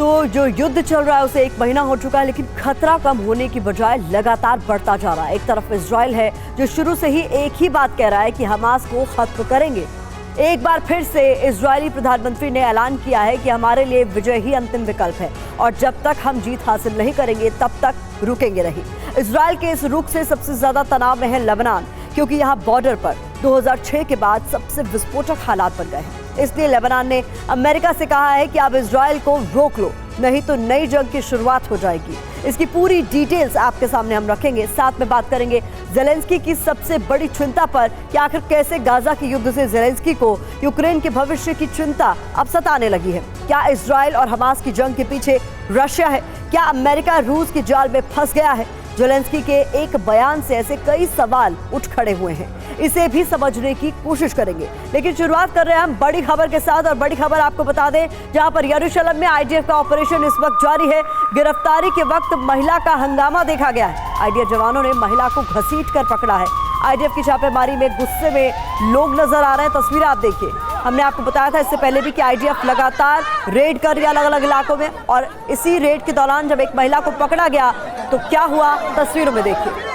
तो जो युद्ध चल रहा है उसे 1 महीना हो चुका है, लेकिन खतरा कम होने की बजाय लगातार बढ़ता जा रहा है। एक तरफ इजराइल है जो शुरू से ही एक ही बात कह रहा है कि हमास को खत्म करेंगे। एक बार फिर से इजरायली प्रधानमंत्री ने ऐलान किया है कि हमारे लिए विजय ही अंतिम विकल्प है और जब तक हम जीत हासिल नहीं करेंगे तब तक रुकेंगे नहीं। इजराइल के इस रुख से सबसे ज्यादा तनाव में है लेबनान, क्योंकि यहाँ बॉर्डर पर 2006 के बाद सबसे विस्फोटक हालात बन गए हैं। इसलिए लेबनान ने अमेरिका से कहा है कि अब इजराइल को रोक लो, नहीं तो नई जंग की शुरुआत हो जाएगी। इसकी पूरी डिटेल्स आपके सामने हम रखेंगे। साथ में बात करेंगे ज़ेलेंस्की की सबसे बड़ी चिंता पर कि आखिर कैसे गाजा के युद्ध से ज़ेलेंस्की को यूक्रेन के भविष्य की चिंता अब सताने लगी है। क्या इजराइल और हमास की जंग के पीछे रशिया है? क्या अमेरिका रूस की जाल में फंस गया है? ज़ेलेंस्की के एक बयान से ऐसे कई सवाल उठ खड़े हुए हैं, इसे भी समझने की कोशिश करेंगे। लेकिन शुरुआत कर रहे हैं हम बड़ी खबर के साथ, और बड़ी खबर आपको बता दें जहां पर यरूशलेम में आईडीएफ का ऑपरेशन इस वक्त जारी है। गिरफ्तारी के वक्त महिला का हंगामा देखा गया है। आईडीएफ जवानों ने महिला को घसीट कर पकड़ा है। आईडीएफ की छापेमारी में गुस्से में लोग नजर आ रहे हैं। तस्वीरें आप देखिए। हमने आपको बताया था इससे पहले भी कि आईडीएफ लगातार रेड कर रही है अलग अलग इलाकों में, और इसी रेड के दौरान जब एक महिला को पकड़ा गया तो क्या हुआ, तस्वीरों में देखिए।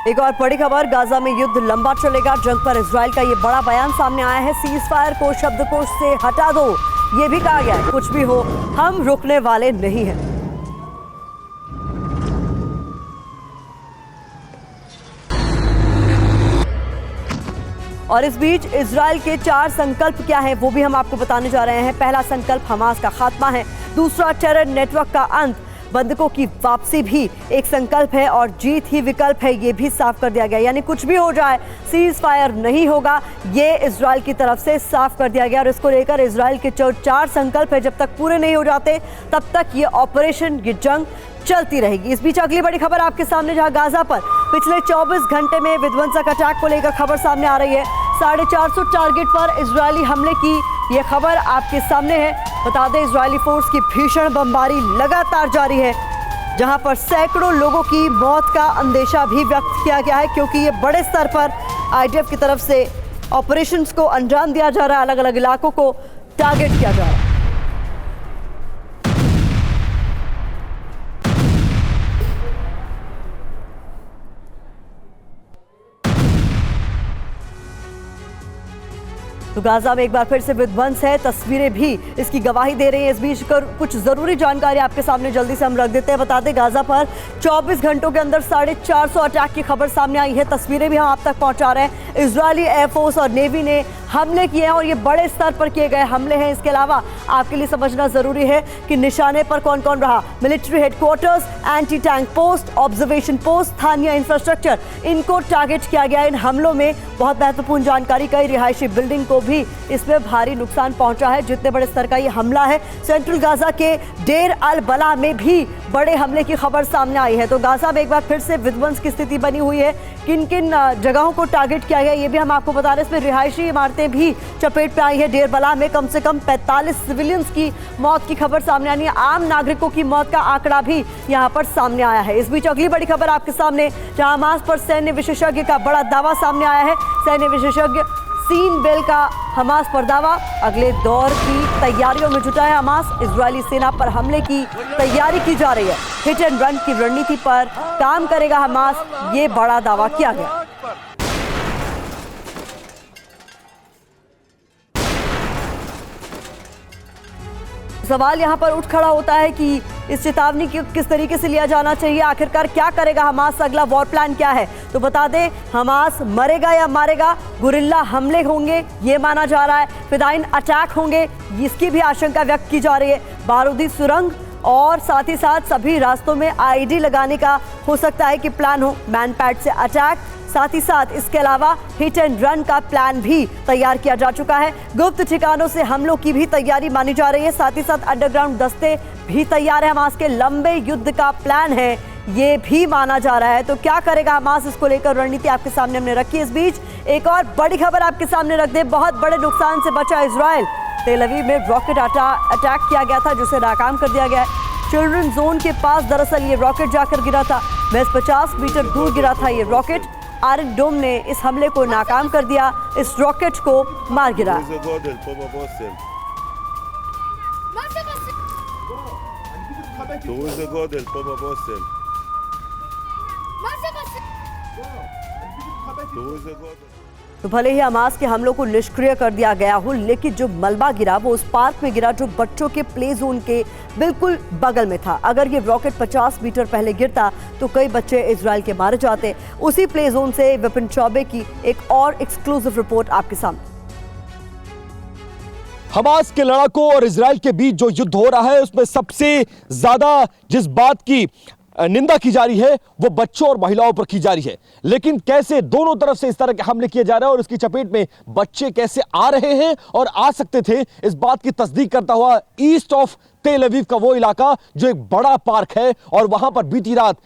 एक और बड़ी खबर, गाजा में युद्ध लंबा चलेगा। जंग पर इजराइल का ये बड़ा बयान सामने आया है। सीज फायर को शब्दकोश से हटा दो, ये भी कहा गया है। कुछ भी हो, हम रुकने वाले नहीं हैं। और इस बीच इजराइल के 4 संकल्प क्या हैं वो भी हम आपको बताने जा रहे हैं। पहला संकल्प हमास का खात्मा है, दूसरा टेरर नेटवर्क का अंत, बंधकों की वापसी भी एक संकल्प है, और जीत ही विकल्प है, ये भी साफ कर दिया गया। यानी कुछ भी हो जाए सीज फायर नहीं होगा, ये इजराइल की तरफ से साफ कर दिया गया। और इसको लेकर इजराइल के 4 संकल्प है, जब तक पूरे नहीं हो जाते तब तक ये ऑपरेशन, ये जंग चलती रहेगी। इस बीच अगली बड़ी खबर आपके सामने, जहां गाजा पर पिछले 24 घंटे में विध्वंसक अटैक को लेकर खबर सामने आ रही है। 450 टारगेट पर इजरायली हमले की ये खबर आपके सामने है। बता दें इजरायली फोर्स की भीषण बमबारी लगातार जारी है, जहां पर सैकड़ों लोगों की मौत का अंदेशा भी व्यक्त किया गया है, क्योंकि ये बड़े स्तर पर आईडीएफ की तरफ से ऑपरेशंस को अंजाम दिया जा रहा है। अलग अलग इलाकों को टारगेट किया जा रहा है। तो गाजा में एक बार फिर से विध्वंस है, तस्वीरें भी इसकी गवाही दे रही हैं। इस बीच कुछ जरूरी जानकारी आपके सामने जल्दी से हम रख देते हैं। बता दें गाजा पर 24 घंटों के अंदर 450 अटैक की खबर सामने आई है। तस्वीरें भी हम आप तक पहुंचा रहे हैं। इजरायली एयरफोर्स और नेवी ने हमले किए हैं, और ये बड़े स्तर पर किए गए हमले हैं। इसके अलावा आपके लिए समझना जरूरी है कि निशाने पर कौन कौन रहा। Military headquarters, anti tank post, observation post, स्थानीय इंफ्रास्ट्रक्चर, इनको टारगेट किया गया। इन हमलों में बहुत महत्वपूर्ण जानकारी, कई रिहायशी बिल्डिंग को भी इसमें भारी नुकसान पहुंचा है। जितने बड़े स्तर का ये हमला है, सेंट्रल गाजा के डेर अल बला में भी बड़े हमले की खबर सामने आई है। तो गाजा में एक बार फिर से विध्वंस की स्थिति बनी हुई है। किन किन जगहों को टारगेट किया गया ये भी हम आपको बता रहे हैं। इसमें रिहायशी इमारतें भी चपेट में आई है। डेर बला में कम से कम 45 सिविलियंस की मौत की खबर सामने आई है। आम नागरिकों की मौत का आंकड़ा भी यहां पर सामने आया है। इस बीच अगली बड़ी खबर आपके सामने, जहां हमास पर सैन्य विशेषज्ञ का बड़ा दावा सामने आया है। सैन्य विशेषज्ञ सीन बेल का हमास पर दावा, अगले दौर की तैयारियों में जुटा है हमास। इजरायली सेना पर हमले की तैयारी की जा रही है। हिट एंड रन की रणनीति पर काम करेगा हमास, ये बड़ा दावा किया गया। सवाल यहां पर उठ खड़ा होता है कि इस चेतावनी को किस तरीके से लिया जाना चाहिए, आखिरकार क्या करेगा हमास, अगला वॉर प्लान क्या है? तो बता दें, हमास मरेगा या मारेगा, गुरिल्ला हमले होंगे ये माना जा रहा है, फिदाइन अटैक होंगे इसकी भी आशंका व्यक्त की जा रही है, बारूदी सुरंग और साथ ही साथ सभी रास्तों में आईडी लगाने का हो सकता है कि प्लान हो, मैनपैड से अटैक, साथ ही साथ इसके अलावा हिट एंड रन का प्लान भी तैयार किया जा चुका है, गुप्त ठिकानों से हमलों की भी तैयारी मानी जा रही है, साथ ही साथ अंडरग्राउंड दस्ते भी तैयार है, हमास के लंबे युद्ध का प्लान है ये भी माना जा रहा है। तो क्या करेगा हमास, इसको लेकर रणनीति आपके सामने हमने रखी है। इस बीच एक और बड़ी खबर आपके सामने रख दे, बहुत बड़े नुकसान से बचा इजराइल। तेल अवीव में रॉकेट अटैक किया गया था जिसे नाकाम कर दिया गया है। चिल्ड्रन जोन के पास दरअसल ये रॉकेट जाकर गिरा था, महज 50 मीटर दूर गिरा था ये रॉकेट। आयरन डोम ने इस हमले को नाकाम कर दिया, इस रॉकेट को मार गिरा। तो भले ही हमास के हमलों को निष्क्रिय कर दिया गया हो, लेकिन जो मलबा गिरा वो उस पार्क में गिरा जो बच्चों के प्ले जोन के बिल्कुल बगल में था। अगर ये रॉकेट 50 मीटर पहले गिरता तो कई बच्चे इजराइल के मारे जाते। उसी प्ले जोन से विपिन चौबे की एक और एक्सक्लूसिव रिपोर्ट आपके सामने। हमास के लड़ाकों और इजराइल के बीच जो युद्ध हो रहा है उसमें सबसे ज्यादा जिस बात की निंदा की जा रही है वो बच्चों और महिलाओं पर की जा रही है, लेकिन कैसे दोनों तरफ से इस तरह के हमले किए जा रहे हैं और इसकी चपेट में बच्चे कैसे आ रहे हैं और आ सकते थे, इस बात की तस्दीक करता हुआ ईस्ट ऑफ तेल अवीव का वो इलाका जो एक बड़ा पार्क है और वहां पर बीती रात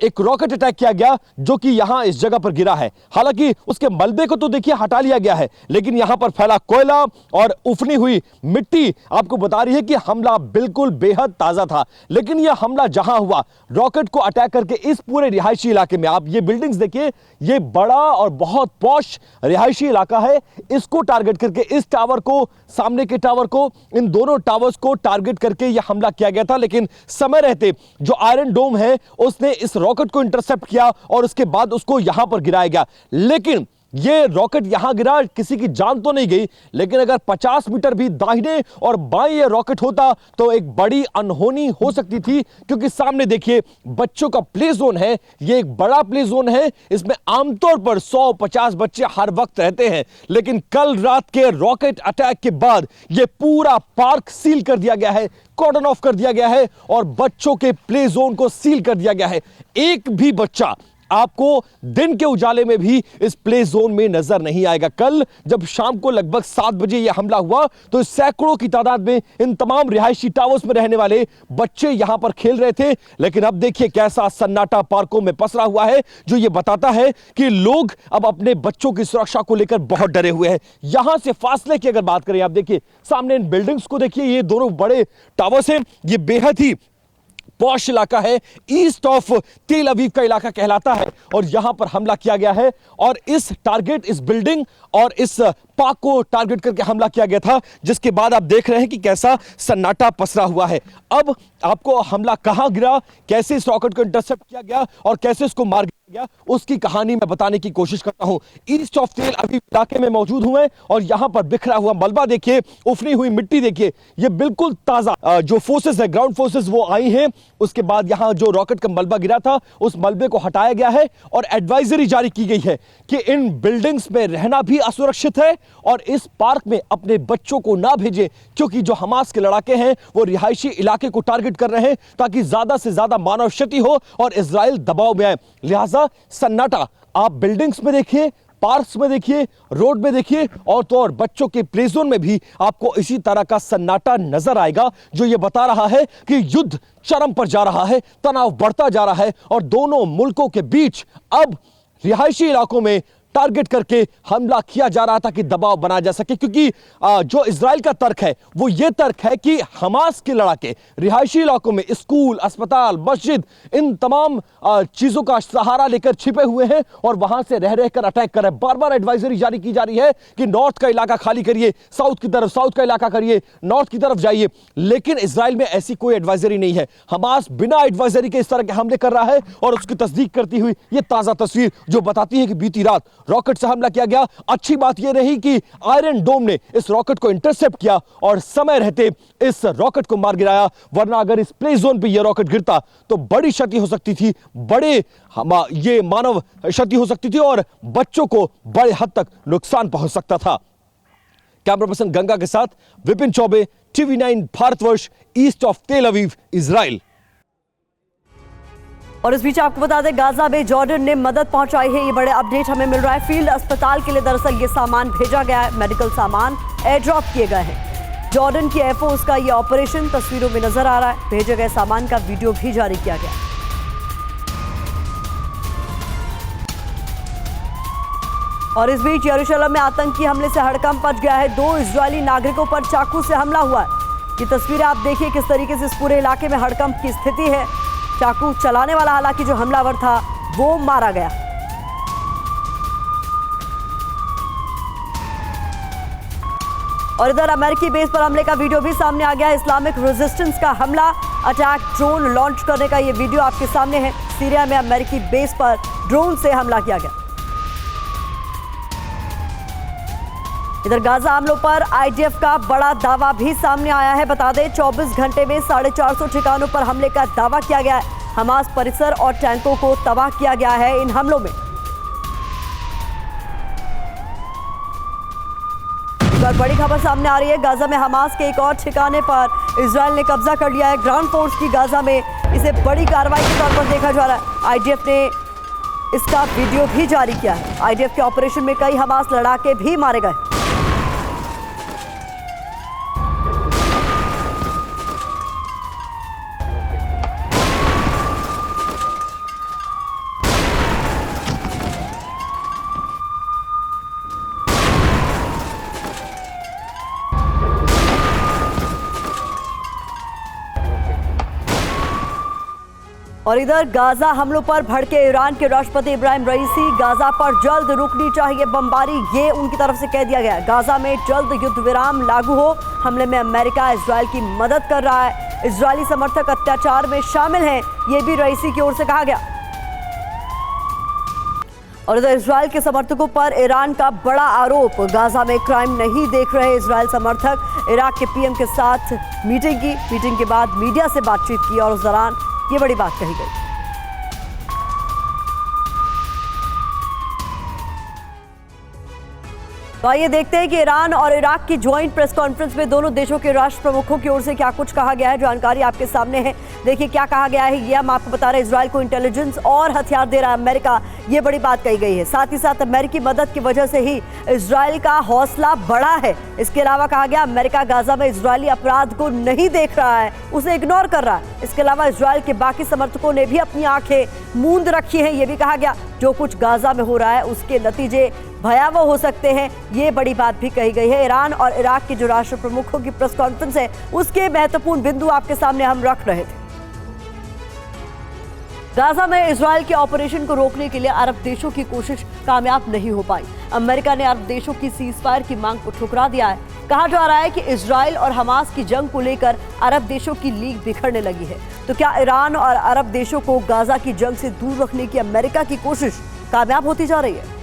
एक रॉकेट अटैक किया गया जो कि यहां इस जगह पर गिरा है। हालांकि उसके मलबे को तो देखिए हटा लिया गया है, लेकिन यहां पर फैला कोयला और उफनी हुई मिट्टी आपको बता रही है कि हमला बिल्कुल बेहद ताजा था। लेकिन यह हमला जहां हुआ रॉकेट को अटैक करके इस पूरे रिहायशी इलाके में, आप ये बिल्डिंग्स देखिए, ये बड़ा और बहुत पॉश रिहायशी इलाका है, इसको टारगेट करके इस टावर को, सामने के टावर को, इन दोनों टावर्स को टारगेट करके यह हमला किया गया था। लेकिन समय रहते जो आयरन डोम है उसने इस रॉकेट को इंटरसेप्ट किया और उसके बाद उसको यहां पर गिराया गया। लेकिन ये रॉकेट यहां गिरा, किसी की जान तो नहीं गई, लेकिन अगर 50 मीटर भी दाहिने और बाएं ये रॉकेट होता तो एक बड़ी अनहोनी हो सकती थी, क्योंकि सामने देखिए बच्चों का प्ले जोन है, ये एक बड़ा प्ले जोन है, इसमें आमतौर पर 100-50 बच्चे हर वक्त रहते हैं। लेकिन कल रात के रॉकेट अटैक के बाद ये पूरा पार्क सील कर दिया गया है, कॉर्डन ऑफ कर दिया गया है और बच्चों के प्ले जोन को सील कर दिया गया है। एक भी बच्चा आपको दिन के उजाले में भी इस प्ले जोन में नजर नहीं आएगा। कल जब शाम को लगभग 7 बजे यह हमला हुआ तो सैकड़ों की तादाद में इन तमाम रिहायशी टावर्स में रहने वाले बच्चे यहां पर खेल रहे थे। लेकिन अब देखिए कैसा सन्नाटा पार्कों में पसरा हुआ है, जो ये बताता है कि लोग अब अपने बच्चों की सुरक्षा को लेकर बहुत डरे हुए हैं। यहां से फासले की अगर बात करें, आप देखिए सामने इन बिल्डिंग्स को देखिए, ये दोनों बड़े टावर्स हैं, ये बेहद ही पॉश इलाका है, ईस्ट ऑफ तेल अवीव का इलाका कहलाता है और यहां पर हमला किया गया है और इस बिल्डिंग और इस पार्क को टारगेट करके हमला किया गया था, जिसके बाद आप देख रहे हैं कि कैसा सन्नाटा पसरा हुआ है। अब आपको हमला कहां गिरा, कैसे इस रॉकेट को इंटरसेप्ट किया गया और कैसे इसको मार गया, उसकी कहानी मैं बताने की कोशिश करता हूं। ईस्ट ऑफ तेल अवीव इलाके में मौजूद हूं मैं और यहां पर बिखरा हुआ मलबा देखिए, उफनी हुई मिट्टी देखिए, ये बिल्कुल ताजा जो फोर्सेस है, ग्राउंड फोर्सेस वो आई हैं। उसके बाद यहां जो रॉकेट का मलबा गिरा था उस मलबे को हटाया गया है और एडवाइजरी जारी की गई है कि इन बिल्डिंग्स में रहना भी असुरक्षित है और इस पार्क में अपने बच्चों को ना भेजें, क्योंकि जो हमास के लड़ाके हैं वो रिहायशी इलाके को टारगेट कर रहे हैं ताकि ज्यादा से ज्यादा मानव क्षति हो और इजराइल दबाव में आए। लिहाजा सन्नाटा आप बिल्डिंग्स में देखिए, पार्क्स में देखिए, रोड में देखिए और तो और बच्चों के प्ले जोन में भी आपको इसी तरह का सन्नाटा नजर आएगा, जो ये बता रहा है कि युद्ध चरम पर जा रहा है, तनाव बढ़ता जा रहा है और दोनों मुल्कों के बीच अब रिहायशी इलाकों में टारगेट करके हमला किया जा रहा था कि दबाव बनाया जा सके। क्योंकि जो इजराइल का तर्क है वो ये तर्क है कि हमास के लड़ाके रिहायशी इलाकों में स्कूल, अस्पताल, मस्जिद, इन तमाम चीजों का सहारा लेकर छिपे हुए हैं और वहां से रह रहकर अटैक कर रहे हैं। बार बार एडवाइजरी जारी की जा रही है कि नॉर्थ का इलाका खाली करिए, साउथ की तरफ, साउथ का इलाका करिए, नॉर्थ की तरफ जाइए, लेकिन इजराइल में ऐसी कोई एडवाइजरी नहीं है। हमास बिना एडवाइजरी के इस तरह के हमले कर रहा है और उसकी तस्दीक करती हुई ये ताजा तस्वीर जो बताती है कि बीती रात रॉकेट से हमला किया गया। अच्छी बात यह रही कि आयरन डोम ने इस रॉकेट को इंटरसेप्ट किया और समय रहते इस रॉकेट को मार गिराया, वरना अगर इस प्ले जोन पे यह रॉकेट गिरता तो बड़ी क्षति हो सकती थी, ये मानव क्षति हो सकती थी और बच्चों को बड़े हद तक नुकसान पहुंच सकता था। कैमरा पर्सन गंगा के साथ Vipin Choubey, TV9 Bharatvarsh, east of तेल अवीव, इजराइल। और इस बीच आपको बता दें, गाजा में जॉर्डन ने मदद पहुंचाई है। ये बड़े अपडेट हमें मिल रहा है। फील्ड अस्पताल के लिए दरअसल ये सामान भेजा गया है, मेडिकल सामान एयर ड्रॉप किए गए हैं। जॉर्डन की एयरफोर्स का ये ऑपरेशन तस्वीरों में नजर आ रहा है। भेजे गए सामान का वीडियो भी जारी किया गया। और इस बीच यरूशलेम में आतंकी हमले से हड़कंप मच गया है। 2 इजरायली नागरिकों पर चाकू से हमला हुआ है। ये तस्वीरें आप देखिए किस तरीके से इस पूरे इलाके में हड़कंप की स्थिति है। चाकू चलाने वाला, हालांकि जो हमलावर था वो मारा गया। और इधर अमेरिकी बेस पर हमले का वीडियो भी सामने आ गया है। इस्लामिक रेजिस्टेंस का हमला, अटैक ड्रोन लॉन्च करने का ये वीडियो आपके सामने है। सीरिया में अमेरिकी बेस पर ड्रोन से हमला किया गया। इधर गाजा हमलों पर आईडीएफ का बड़ा दावा भी सामने आया है। बता दें, 24 घंटे में 450 ठिकानों पर हमले का दावा किया गया है। हमास परिसर और टैंकों को तबाह किया गया है इन हमलों में। बड़ी खबर सामने आ रही है। गाजा में हमास के एक और ठिकाने पर इजराइल ने कब्जा कर लिया है। ग्राउंड फोर्स की गाजा में इसे बड़ी कार्रवाई के तौर पर देखा जा रहा है। आईडीएफ ने इसका वीडियो भी जारी किया है। आईडीएफ के ऑपरेशन में कई हमास लड़ाके भी मारे गए। और इधर गाजा हमलों पर भड़के ईरान के राष्ट्रपति इब्राहिम रईसी, गाजा पर जल्द रुकनी चाहिए बमबारी, ये उनकी तरफ से कह दिया गया है। गाजा में जल्द युद्ध विराम लागू हो। हमले में अमेरिका इजराइल की मदद कर रहा है। इजरायली समर्थक अत्याचार में शामिल हैं, ये भी रईसी की ओर से कहा गया। और इधर इजराइल के समर्थकों पर ईरान का बड़ा आरोप, गाजा में क्राइम नहीं देख रहे इजराइल समर्थक। इराक के पीएम के साथ मीटिंग की, मीटिंग के बाद मीडिया से बातचीत की और उस दौरान ये बड़ी बात कही गई। तो आइए देखते हैं कि ईरान और इराक की ज्वाइंट प्रेस कॉन्फ्रेंस में दोनों देशों के राष्ट्र प्रमुखों की ओर से क्या कुछ कहा गया है। जानकारी आपके सामने है, देखिए क्या कहा गया है। ये हम आपको बता रहे हैं। इजराइल को इंटेलिजेंस और हथियार दे रहा है अमेरिका, ये बड़ी बात कही गई है। साथ ही साथ अमेरिकी मदद की वजह से ही इजराइल का हौसला बढ़ा है। इसके अलावा कहा गया अमेरिका गाजा में इजरायली अपराध को नहीं देख रहा है, उसे इग्नोर कर रहा है। इसके अलावा इजराइल के बाकी समर्थकों ने भी अपनी आंखें मूंद रखी हैं। ये भी कहा गया जो कुछ गाजा में हो रहा है उसके नतीजे भयावह हो सकते हैं, ये बड़ी बात भी कही गई है। ईरान और इराक के जो राष्ट्र प्रमुखों की प्रेस कॉन्फ्रेंस है उसके महत्वपूर्ण बिंदु आपके सामने हम रख रहे थे। गाजा में इजराइल के ऑपरेशन को रोकने के लिए अरब देशों की कोशिश कामयाब नहीं हो पाई। अमेरिका ने अरब देशों की सीज फायर की मांग को ठुकरा दिया है। कहा जा रहा है कि इजराइल और हमास की जंग को लेकर अरब देशों की लीग बिखरने लगी है। तो क्या ईरान और अरब देशों को गाजा की जंग से दूर रखने की अमेरिका की कोशिश कामयाब होती जा रही है?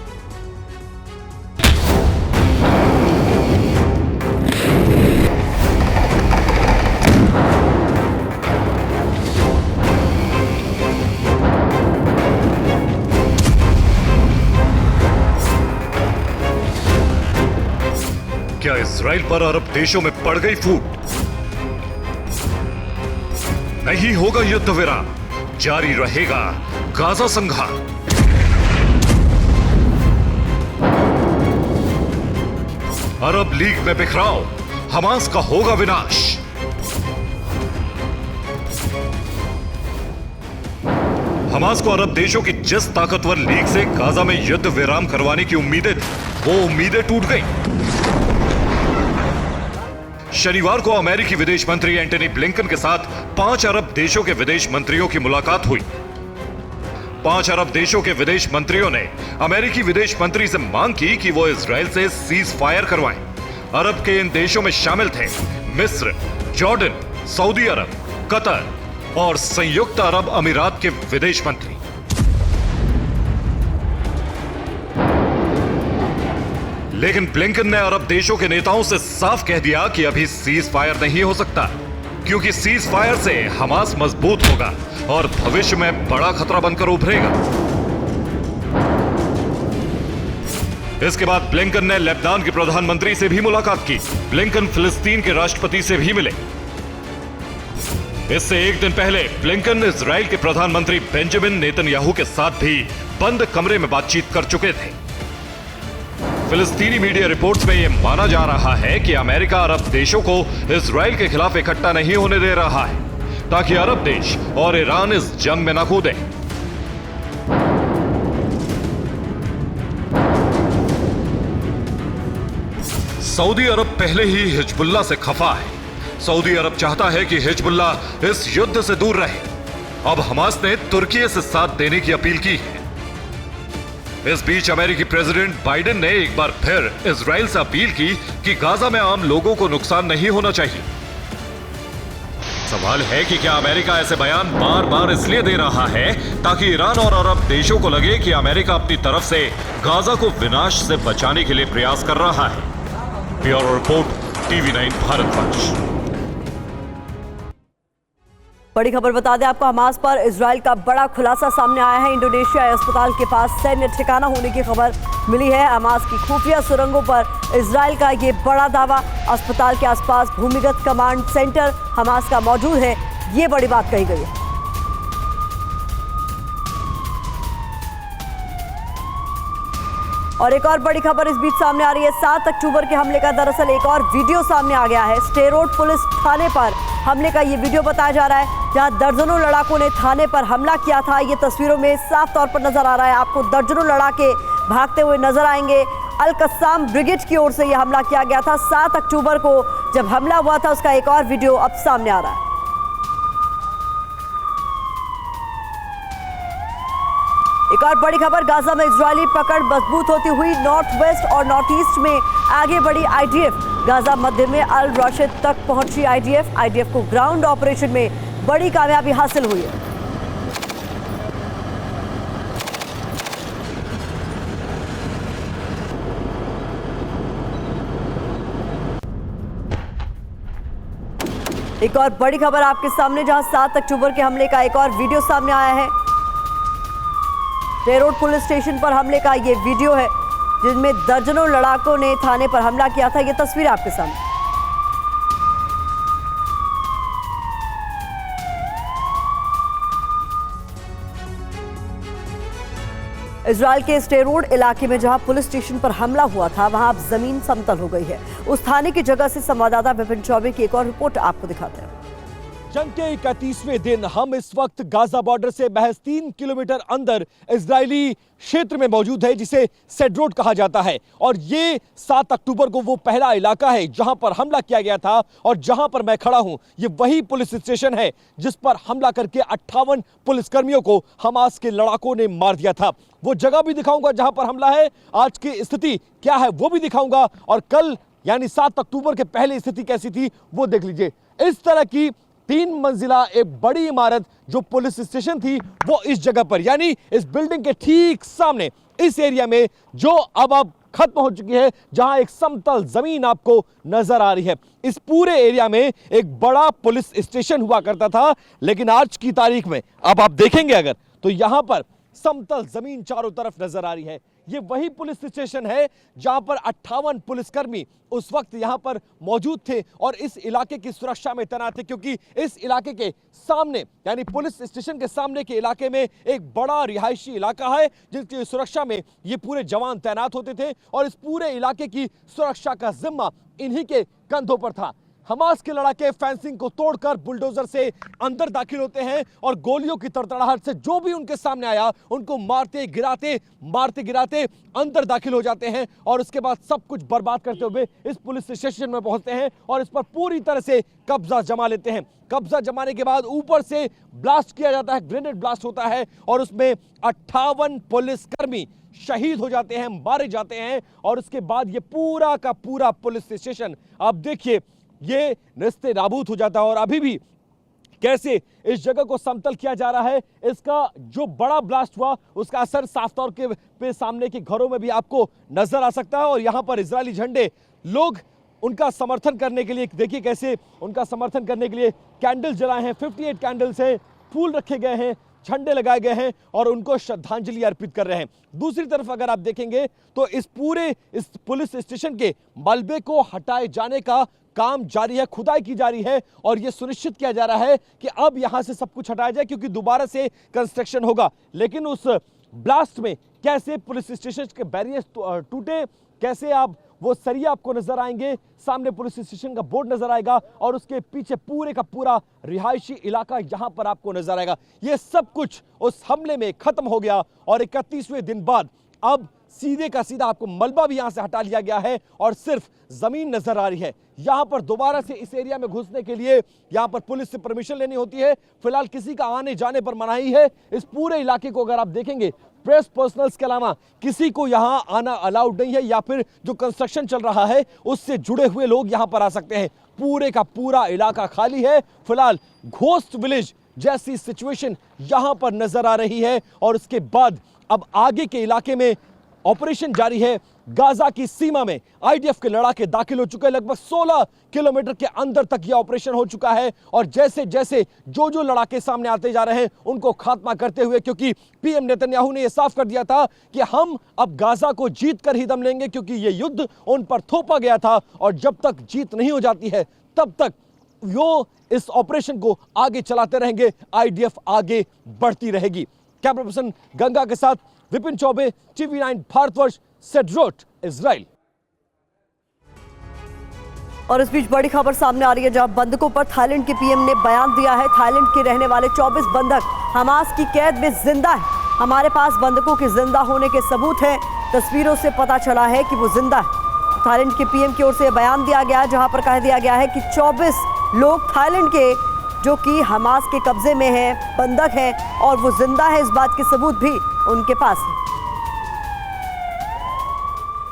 क्या इजराइल पर अरब देशों में पड़ गई फूट? नहीं होगा युद्ध विराम, जारी रहेगा गाजा संघार। अरब लीग में बिखराव, हमास का होगा विनाश। हमास को अरब देशों की जिस ताकतवर लीग से गाजा में युद्ध विराम करवाने की उम्मीदें थी, वो उम्मीदें टूट गईं। शनिवार को अमेरिकी विदेश मंत्री एंटनी ब्लिंकन के साथ 5 अरब देशों के विदेश मंत्रियों की मुलाकात हुई। 5 अरब देशों के विदेश मंत्रियों ने अमेरिकी विदेश मंत्री से मांग की कि वो इजराइल से सीज फायर करवाएं। अरब के इन देशों में शामिल थे मिस्र, जॉर्डन, सऊदी अरब, कतर और संयुक्त अरब अमीरात के विदेश मंत्री। लेकिन ब्लिंकन ने अरब देशों के नेताओं से साफ कह दिया कि अभी सीज फायर नहीं हो सकता, क्योंकि सीज फायर से हमास मजबूत होगा और भविष्य में बड़ा खतरा बनकर उभरेगा। इसके बाद ब्लिंकन ने लेबनान के प्रधानमंत्री से भी मुलाकात की। ब्लिंकन फिलिस्तीन के राष्ट्रपति से भी मिले। इससे एक दिन पहले ब्लिंकन इजराइल के प्रधानमंत्री बेंजामिन नेतन्याहू के साथ भी बंद कमरे में बातचीत कर चुके थे। फिलिस्तीनी मीडिया रिपोर्ट्स में यह माना जा रहा है कि अमेरिका अरब देशों को इजराइल के खिलाफ इकट्ठा नहीं होने दे रहा है, ताकि अरब देश और ईरान इस जंग में न कूदें। सऊदी अरब पहले ही हिजबुल्लाह से खफा है। सऊदी अरब चाहता है कि हिजबुल्लाह इस युद्ध से दूर रहे। अब हमास ने तुर्की से साथ देने की अपील की है। इस बीच अमेरिकी प्रेसिडेंट बाइडेन ने एक बार फिर इजराइल से अपील की कि गाजा में आम लोगों को नुकसान नहीं होना चाहिए। सवाल है कि क्या अमेरिका ऐसे बयान बार बार इसलिए दे रहा है ताकि ईरान और अरब देशों को लगे कि अमेरिका अपनी तरफ से गाजा को विनाश से बचाने के लिए प्रयास कर रहा है। Bureau report, TV9 Bharatvarsh. बड़ी खबर बता दें आपको, हमास पर इजराइल का बड़ा खुलासा सामने आया है। इंडोनेशिया अस्पताल के पास सैन्य ठिकाना होने की खबर मिली है। हमास की खुफिया सुरंगों पर इजराइल का ये बड़ा दावा। अस्पताल के आसपास भूमिगत कमांड सेंटर हमास का मौजूद है, ये बड़ी बात कही गई है। और एक और बड़ी खबर इस बीच सामने आ रही है। 7 अक्टूबर के हमले का दरअसल एक और वीडियो सामने आ गया है। स्टेरोड पुलिस थाने पर हमले का ये वीडियो बताया जा रहा है, जहां दर्जनों लड़ाकों ने थाने पर हमला किया था। ये तस्वीरों में साफ तौर पर नजर आ रहा है। आपको दर्जनों लड़ाके भागते हुए नजर आएंगे। अल कस्साम ब्रिगेड की ओर से यह हमला किया गया था। 7 अक्टूबर को जब हमला हुआ था, उसका एक और वीडियो अब सामने आ रहा है। एक और बड़ी खबर, गाजा में इजरायली पकड़ मजबूत होती हुई नॉर्थ वेस्ट और नॉर्थ ईस्ट में आगे बढ़ी आईडीएफ। गाजा मध्य में अल राशिद तक पहुंची आईडीएफ को ग्राउंड ऑपरेशन में बड़ी कामयाबी हासिल हुई है। एक और बड़ी खबर आपके सामने, जहां 7 अक्टूबर के हमले का एक और वीडियो सामने आया है। स्टेरोड पुलिस स्टेशन पर हमले का ये वीडियो है, जिसमें दर्जनों लड़ाकों ने थाने पर हमला किया था। ये तस्वीर आपके सामने। इजराइल के स्टेरोड इलाके में जहां पुलिस स्टेशन पर हमला हुआ था, वहां अब जमीन समतल हो गई है। उस थाने की जगह से संवाददाता विपिन चौबे की एक और रिपोर्ट आपको दिखाते हैं। जंग के 31वें दिन हम इस वक्त गाजा बॉर्डर से महज 3 किलोमीटर अंदर इजरायली क्षेत्र में मौजूद है, जिसे सेड्रोड कहा जाता है। और ये 7 अक्टूबर को वो पहला इलाका है जहां पर हमला किया गया था। और जहां पर मैं खड़ा हूं, ये वही पुलिस स्टेशन है जिस पर हमला करके 58 पुलिसकर्मियों को हमास के लड़ाकों ने मार दिया था। वो जगह भी दिखाऊंगा जहां पर हमला है, आज की स्थिति क्या है वो भी दिखाऊंगा, और कल यानी 7 अक्टूबर के पहले स्थिति कैसी थी वो देख लीजिए। इस तरह की 3 मंजिला एक बड़ी इमारत जो पुलिस स्टेशन थी, वो इस जगह पर यानी इस बिल्डिंग के ठीक सामने इस एरिया में, जो अब खत्म हो चुकी है, जहां एक समतल जमीन आपको नजर आ रही है। इस पूरे एरिया में एक बड़ा पुलिस स्टेशन हुआ करता था, लेकिन आज की तारीख में अब आप देखेंगे अगर, तो यहां पर समतल जमीन चारों तरफ नजर आ रही है। ये वही पुलिस स्टेशन है जहां पर 58 पुलिसकर्मी उस वक्त यहां पर मौजूद थे और इस इलाके की सुरक्षा में तैनात थे, क्योंकि इस इलाके के सामने यानी पुलिस स्टेशन के सामने के इलाके में एक बड़ा रिहायशी इलाका है, जिसकी सुरक्षा में ये पूरे जवान तैनात होते थे और इस पूरे इलाके की सुरक्षा का जिम्मा इन्हीं के कंधों पर था। हमास के लड़ाके फेंसिंग को तोड़कर बुलडोजर से अंदर दाखिल होते हैं और गोलियों की तड़तड़ाहट से जो भी उनके सामने आया उनको मारते गिराते अंदर दाखिल हो जाते हैं और उसके बाद सब कुछ बर्बाद करते हुए इस पुलिस स्टेशन में पहुंचते हैं और इस पर पूरी तरह से कब्जा जमा लेते हैं। कब्जा जमाने के बाद ऊपर से ब्लास्ट किया जाता है, ग्रेनेड ब्लास्ट होता है और उसमें 58 पुलिसकर्मी शहीद हो जाते हैं, मारे जाते हैं। और उसके बाद ये पूरा का पूरा पुलिस स्टेशन आप देखिए ये निस्ते नाबूद हो जाता है और अभी भी कैसे इस जगह को समतल किया जा रहा है। इसका जो बड़ा ब्लास्ट हुआ उसका असर साफ तौर पे सामने के घरों में भी आपको नजर आ सकता है। और यहां पर इजरायली झंडे, लोग उनका समर्थन करने के लिए, देखिए कैसे उनका समर्थन करने के लिए कैंडल जलाए हैं, 58 कैंडल्स हैं, फूल रखे गए हैं, झंडे लगाए गए हैं और उनको श्रद्धांजलि अर्पित कर रहे हैं। दूसरी तरफ अगर आप देखेंगे तो इस पुलिस स्टेशन के मलबे को हटाए जाने का काम जारी है, खुदाई की जा रही है और यह सुनिश्चित किया जा रहा है कि अब यहां से सब कुछ हटाया जाए, क्योंकि दोबारा से कंस्ट्रक्शन होगा। लेकिन उस ब्लास्ट में कैसे पुलिस स्टेशन के बैरियर्स टूटे, कैसे आप वो सरिया आपको नजर आएंगे, सामने पुलिस स्टेशन का बोर्ड नजर आएगा और उसके पीछे पूरे का पूरा रिहायशी इलाका यहां पर आपको नजर आएगा। ये सब कुछ उस हमले में खत्म हो गया और 31वें दिन बाद अब सीधे का सीधा आपको मलबा भी यहां से हटा लिया गया है और सिर्फ जमीन नजर आ रही है। यहां पर दोबारा से इस एरिया में घुसने के लिए यहां पर पुलिस से परमिशन लेनी होती है। फिलहाल किसी का आने जाने पर मनाही है। इस पूरे इलाके को अगर आप देखेंगे, प्रेस पर्सनल्स के अलावा किसी को यहां आना अलाउड नहीं है, या फिर जो कंस्ट्रक्शन चल रहा है उससे जुड़े हुए लोग यहां पर आ सकते हैं। पूरे का पूरा इलाका खाली है। फिलहाल घोस्ट विलेज जैसी सिचुएशन यहां पर नजर आ रही है और उसके बाद अब आगे के इलाके में ऑपरेशन जारी है। गाजा की सीमा में आईडीएफ के लड़ाके दाखिल हो चुके हैं। लगभग 16 किलोमीटर के अंदर तक यह ऑपरेशन हो चुका है और जैसे जैसे जो लड़ाके सामने आते जा रहे हैं उनको खात्मा करते हुए, क्योंकि पीएम नेतन्याहू ने यह साफ कर दिया था कि हम अब गाजा को जीत कर ही दम लेंगे, क्योंकि यह युद्ध उन पर थोपा गया था और जब तक जीत नहीं हो जाती है तब तक वो इस ऑपरेशन को आगे चलाते रहेंगे, आईडीएफ आगे बढ़ती रहेगी। कैमरा पर्सन गंगा के साथ विपिन चौबे, TV9 भारतवर्ष, सेड्रोट, इजराइल। और इस बीच बड़ी खबर सामने आ रही है, जहां बंधकों पर थाईलैंड के पीएम ने बयान दिया है। थाईलैंड के रहने वाले 24 बंधक हमास की कैद में जिंदा है। हमारे पास बंधकों के जिंदा होने के सबूत हैं। तस्वीरों से पता चला है कि वो जिंदा है। थाईलैंड के पीएम की ओर से बयान दिया गया, जहां पर कह दिया गया है कि 24 लोग थाईलैंड के जो कि हमास के कब्जे में हैं, बंधक हैं और वो जिंदा है, इस बात के सबूत भी उनके पास है।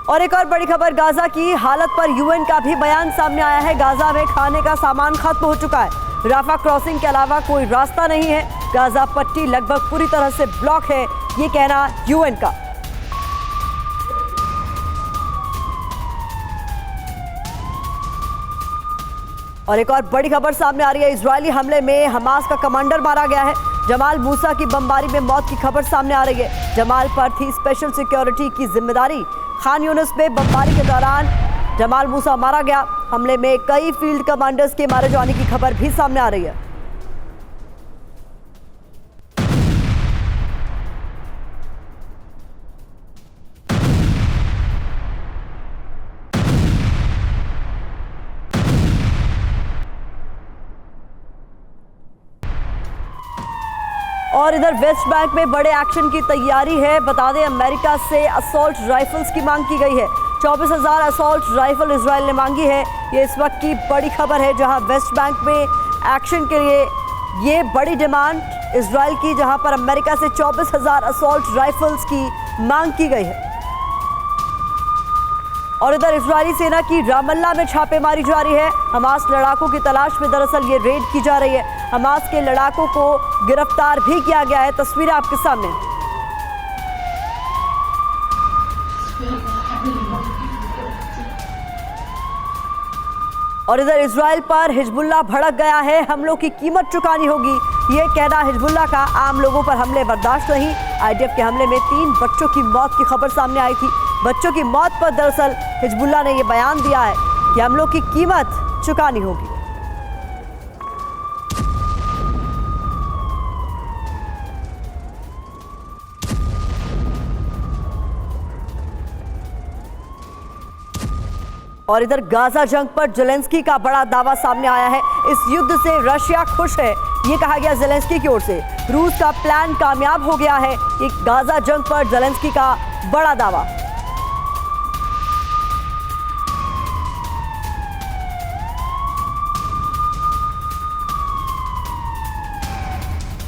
और एक और बड़ी खबर, गाजा की हालत पर यूएन का भी बयान सामने आया है। गाजा में खाने का सामान खत्म हो चुका है। राफा क्रॉसिंग के अलावा कोई रास्ता नहीं है। गाजा पट्टी लगभग पूरी तरह से ब्लॉक है, ये कहना यूएन का। और एक और बड़ी खबर सामने आ रही है, इजरायली हमले में हमास का कमांडर मारा गया है। जमाल मूसा की बमबारी में मौत की खबर सामने आ रही है। जमाल पर थी स्पेशल सिक्योरिटी की जिम्मेदारी। खान यूनिस में बमबारी के दौरान जमाल मूसा मारा गया। हमले में कई फील्ड कमांडर्स के मारे जाने की खबर भी सामने आ रही है। और इधर वेस्ट बैंक में बड़े एक्शन की तैयारी है। बता दें, अमेरिका से असॉल्ट राइफल्स की मांग की गई है। 24,000 असॉल्ट राइफल इजराइल ने मांगी है। ये इस वक्त की बड़ी खबर है, जहां वेस्ट बैंक में एक्शन के लिए ये बड़ी डिमांड इजराइल की, जहां पर अमेरिका से 24,000 असॉल्ट राइफल्स की मांग की गई है। और इधर इजरायली सेना की रामल्ला में छापेमारी जारी है। हमास लड़ाकों की तलाश में दरअसल ये रेड की जा रही है। हमास के लड़ाकों को गिरफ्तार भी किया गया है। तस्वीरें आपके सामने। और इधर इजराइल पर हिजबुल्लाह भड़क गया है। हमलों की कीमत चुकानी होगी, ये कहना हिजबुल्लाह का। आम लोगों पर हमले बर्दाश्त नहीं। आईडीएफ के हमले में 3 बच्चों की मौत की खबर सामने आई थी। बच्चों की मौत पर दरअसल हिजबुल्लाह ने यह बयान दिया है कि हमलों की कीमत चुकानी होगी। और इधर गाजा जंग पर जेलेंस्की का बड़ा दावा सामने आया है। इस युद्ध से रशिया खुश है, ये कहा गया जेलेंस्की की ओर से। रूस का प्लान कामयाब हो गया है, ये गाजा जंग पर जेलेंस्की का बड़ा दावा।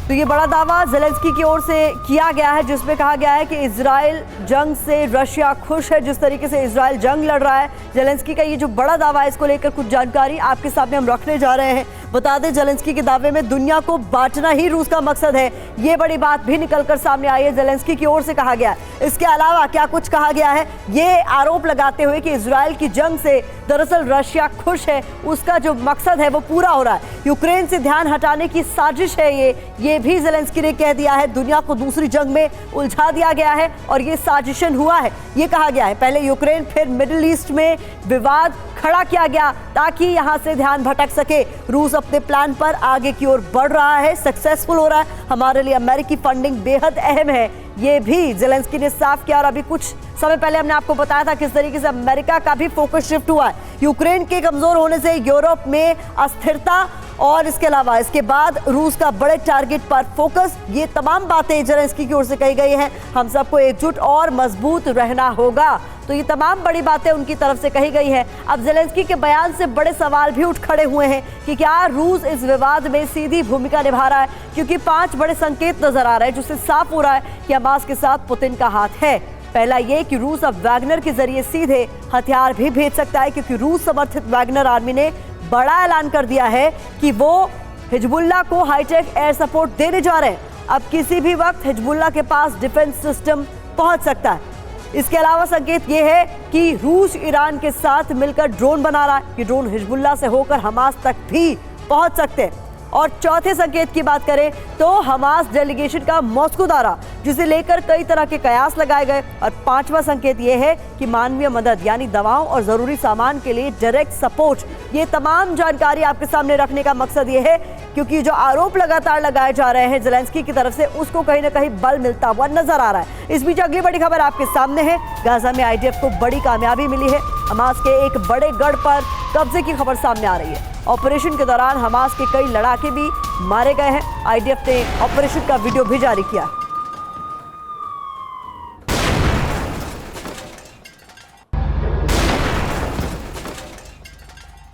तो ये बड़ा दावा जेलेंस्की की ओर से किया गया है, जिसमें कहा गया है कि इजराइल जंग से रशिया खुश है। जिस तरीके से इजराइल जंग लड़ रहा है, जेलेंस्की का ये जो बड़ा दावा है, इसको लेकर कुछ जानकारी आपके सामने हम रखने जा रहे हैं। बता दें, जेलेंस्की के दावे में दुनिया को बांटना ही रूस का मकसद है, ये बड़ी बात भी निकलकर सामने आई है, जेलेंस्की की ओर से कहा गया है। इसके अलावा क्या कुछ कहा गया है, ये आरोप लगाते हुए कि इजराइल की जंग से दरअसल रशिया खुश है, उसका जो मकसद है वो पूरा हो रहा है, यूक्रेन से ध्यान हटाने की साजिश है ये भी जेलेंस्की ने कह दिया है। दुनिया को दूसरी जंग में उलझा दिया गया है और ये साजिशन हुआ है, ये कहा गया है। पहले यूक्रेन फिर मिडिल ईस्ट में विवाद खड़ा किया गया ताकि यहां से ध्यान भटक सके। रूस अपने प्लान पर आगे की ओर बढ़ रहा है, सक्सेसफुल हो रहा है। हमारे लिए अमेरिकी फंडिंग बेहद अहम है, ये भी जेलेंस्की ने साफ किया। और अभी कुछ समय पहले हमने आपको बताया था किस तरीके से अमेरिका का भी फोकस शिफ्ट हुआ है। यूक्रेन के कमजोर होने से यूरोप में अस्थिरता और इसके अलावा इसके बाद रूस का बड़े टारगेट पर फोकस, ये तमाम बातें जेलेंस्की की ओर से कही गई हैं। हम सबको एकजुट और मजबूत रहना होगा, तो ये तमाम बड़ी बातें उनकी तरफ से कही गई है। अब जेलेंस्की के बयान से बड़े सवाल भी उठ खड़े हुए हैं कि क्या रूस इस विवाद में सीधी भूमिका निभा रहा है, क्योंकि 5 बड़े संकेत नजर आ रहे हैं जिससे साफ हो रहा है कि हमास के साथ पुतिन का हाथ है। पहला ये कि रूस अब वैगनर के जरिए सीधे हथियार भी भेज सकता है, क्योंकि रूस समर्थित वैगनर आर्मी ने बड़ा ऐलान कर दिया है कि वो हिजबुल्लाह को हाईटेक एयर सपोर्ट देने जा रहे हैं। अब किसी भी वक्त हिजबुल्लाह के पास डिफेंस सिस्टम पहुंच सकता है। इसके अलावा संकेत ये है कि रूस ईरान के साथ मिलकर ड्रोन बना रहा है कि ड्रोन हिजबुल्लाह से होकर हमास तक भी पहुंच सकते हैं। और चौथे संकेत की बात करें तो हमास डेलीगेशन का मॉस्को दौरा, जिसे लेकर कई तरह के कयास लगाए गए। और 5वां संकेत यह है कि मानवीय मदद यानी दवाओं और जरूरी सामान के लिए डायरेक्ट सपोर्ट। ये तमाम जानकारी आपके सामने रखने का मकसद ये है क्योंकि जो आरोप लगातार लगाए जा रहे हैं जेलेंस्की की तरफ से, उसको कहीं ना कहीं बल मिलता हुआ नजर आ रहा है। इस बीच अगली बड़ी खबर आपके सामने है। गाजा में आईडीएफ को बड़ी कामयाबी मिली है। हमास के एक बड़े गढ़ पर कब्जे की खबर सामने आ रही है। ऑपरेशन के दौरान हमास के कई लड़ाके भी मारे गए हैं। आईडीएफ ने ऑपरेशन का वीडियो भी जारी किया।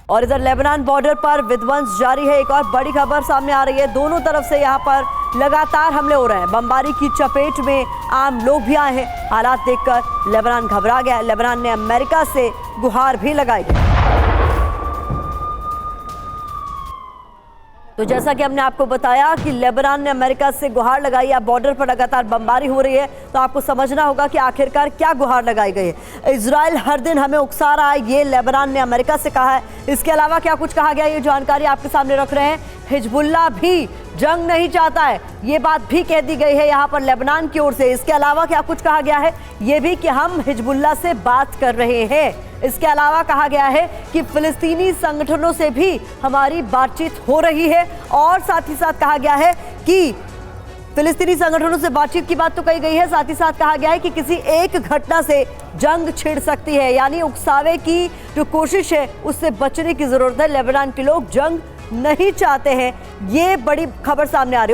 और इधर लेबनान बॉर्डर पर विध्वंस जारी है। एक और बड़ी खबर सामने आ रही है। दोनों तरफ से यहां पर लगातार हमले हो रहे हैं। बमबारी की चपेट में आम लोग भी आए हैं। हालात देखकर लेबनान घबरा गया। लेबनान ने अमेरिका से गुहार भी लगाई है। तो जैसा कि हमने आपको बताया कि लेबनान ने अमेरिका से गुहार लगाई है। बॉर्डर पर लगातार बमबारी हो रही है, तो आपको समझना होगा कि आखिरकार क्या गुहार लगाई गई है। इजराइल हर दिन हमें उकसा रहा है, ये लेबनान ने अमेरिका से कहा है। इसके अलावा क्या कुछ कहा गया, ये जानकारी आपके सामने रख रहे हैं। हिजबुल्लाह भी जंग नहीं चाहता है, ये बात भी कह दी गई है यहाँ पर लेबनान की ओर से। इसके अलावा क्या कुछ कहा गया है, ये भी कि हम हिजबुल्लाह से बात कर रहे हैं। इसके अलावा कहा गया है कि फिलिस्तीनी संगठनों से भी हमारी बातचीत हो रही है। और साथ ही साथ कहा गया है कि फिलिस्तीनी संगठनों से बातचीत की बात तो कही गई है, साथ ही साथ कहा गया है कि किसी एक घटना से जंग छिड़ सकती है, यानी उकसावे की जो कोशिश है उससे बचने की जरूरत है। लेबनान के लोग जंग नहीं चाहते हैं। ये बड़ी खबर सामने आ रही है।